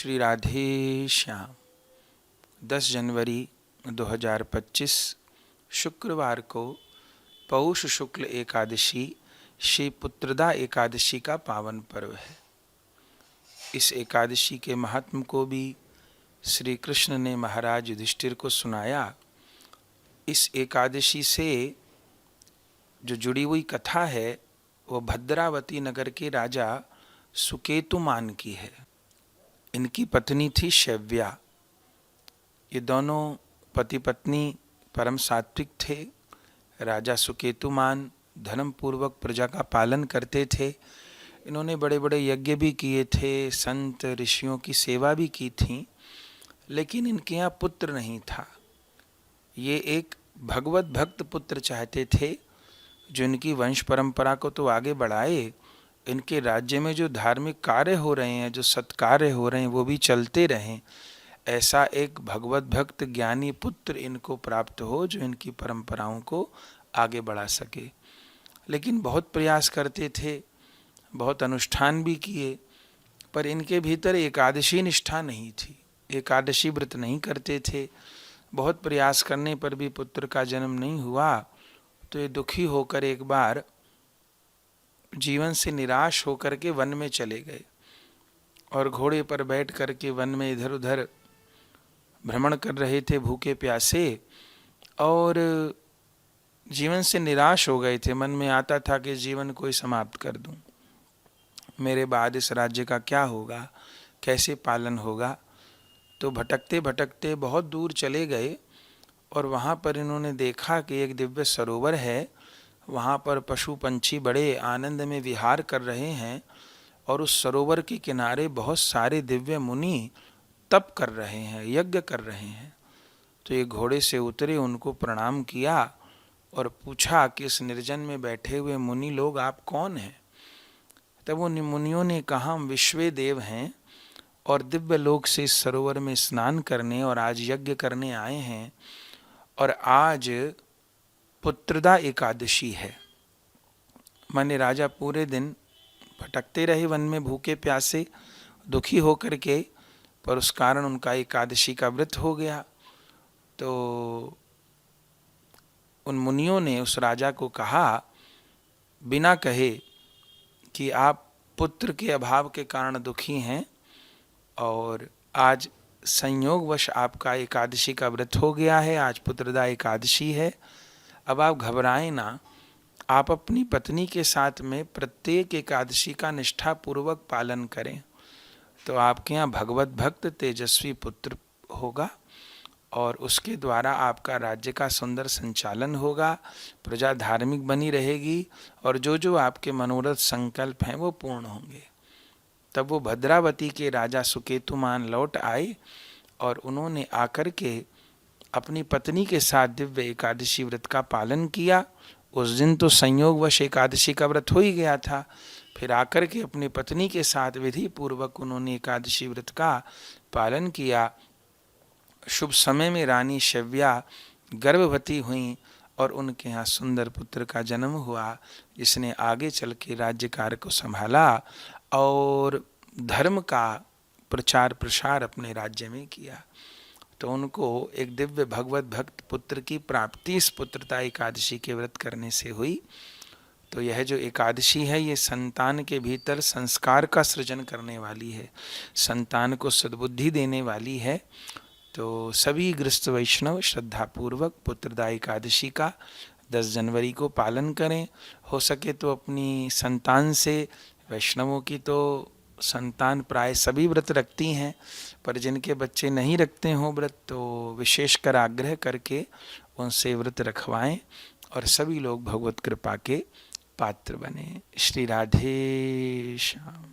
श्री राधे श्याम। 10 जनवरी 2025 शुक्रवार को पौष शुक्ल एकादशी श्री पुत्रदा एकादशी का पावन पर्व है। इस एकादशी के महात्म को भी श्री कृष्ण ने महाराज युधिष्ठिर को सुनाया। इस एकादशी से जो जुड़ी हुई कथा है वो भद्रावती नगर के राजा सुकेतुमान की है। इनकी पत्नी थी शैव्या। ये दोनों पति पत्नी परम सात्विक थे। राजा सुकेतुमान धर्मपूर्वक प्रजा का पालन करते थे। इन्होंने बड़े बड़े यज्ञ भी किए थे, संत ऋषियों की सेवा भी की थी, लेकिन इनके यहाँ पुत्र नहीं था। ये एक भगवत भक्त पुत्र चाहते थे जो इनकी वंश परंपरा को तो आगे बढ़ाए, इनके राज्य में जो धार्मिक कार्य हो रहे हैं, जो सत्कार्य हो रहे हैं, वो भी चलते रहें। ऐसा एक भगवत भक्त ज्ञानी पुत्र इनको प्राप्त हो जो इनकी परंपराओं को आगे बढ़ा सके। लेकिन बहुत प्रयास करते थे, बहुत अनुष्ठान भी किए, पर इनके भीतर एकादशी निष्ठा नहीं थी। एकादशी व्रत नहीं करते थे। बहुत प्रयास करने पर भी पुत्र का जन्म नहीं हुआ तो ये दुखी होकर एक बार जीवन से निराश होकर के वन में चले गए और घोड़े पर बैठ करके वन में इधर उधर भ्रमण कर रहे थे, भूखे प्यासे, और जीवन से निराश हो गए थे। मन में आता था कि जीवन को ही समाप्त कर दूं, मेरे बाद इस राज्य का क्या होगा, कैसे पालन होगा। तो भटकते भटकते बहुत दूर चले गए और वहाँ पर इन्होंने देखा कि एक दिव्य सरोवर है। वहाँ पर पशु पंछी बड़े आनंद में विहार कर रहे हैं और उस सरोवर के किनारे बहुत सारे दिव्य मुनि तप कर रहे हैं, यज्ञ कर रहे हैं। तो ये घोड़े से उतरे, उनको प्रणाम किया और पूछा कि इस निर्जन में बैठे हुए मुनि लोग आप कौन हैं। तब वो मुनियों ने कहा, हम विश्वे देव हैं और दिव्य लोक से इस सरोवर में स्नान करने और आज यज्ञ करने आए हैं, और आज पुत्रदा एकादशी है। माने राजा पूरे दिन भटकते रहे वन में भूखे प्यासे, दुखी होकर के, पर उस कारण उनका एकादशी का व्रत हो गया। तो उन मुनियों ने उस राजा को कहा बिना कहे कि आप पुत्र के अभाव के कारण दुखी हैं और आज संयोगवश आपका एकादशी का व्रत हो गया है, आज पुत्रदा एकादशी है। अब आप घबराएं ना, आप अपनी पत्नी के साथ में प्रत्येक एकादशी का निष्ठापूर्वक पालन करें तो आपके यहाँ भगवत भक्त तेजस्वी पुत्र होगा और उसके द्वारा आपका राज्य का सुंदर संचालन होगा, प्रजा धार्मिक बनी रहेगी और जो जो आपके मनोरथ संकल्प हैं वो पूर्ण होंगे। तब वो भद्रावती के राजा सुकेतुमान लौट आए और उन्होंने आकर के अपनी पत्नी के साथ दिव्य एकादशी व्रत का पालन किया। उस दिन तो संयोगवश एकादशी का व्रत हो ही गया था, फिर आकर के अपनी पत्नी के साथ विधि पूर्वक उन्होंने एकादशी व्रत का पालन किया। शुभ समय में रानी शैव्या गर्भवती हुई और उनके यहाँ सुंदर पुत्र का जन्म हुआ, जिसने आगे चल के राज्य कार्य को संभाला और धर्म का प्रचार प्रसार अपने राज्य में किया। तो उनको एक दिव्य भगवत भक्त पुत्र की प्राप्ति इस पुत्रदा एकादशी के व्रत करने से हुई। तो यह जो एकादशी है ये संतान के भीतर संस्कार का सृजन करने वाली है, संतान को सद्बुद्धि देने वाली है। तो सभी गृहस्थ वैष्णव श्रद्धापूर्वक पुत्रदा एकादशी का 10 जनवरी को पालन करें। हो सके तो अपनी संतान से, वैष्णवों की तो संतान प्राय सभी व्रत रखती हैं, पर जिनके बच्चे नहीं रखते हों व्रत तो विशेषकर आग्रह करके उनसे व्रत रखवाएं और सभी लोग भगवत कृपा के पात्र बने। श्री राधे श्याम।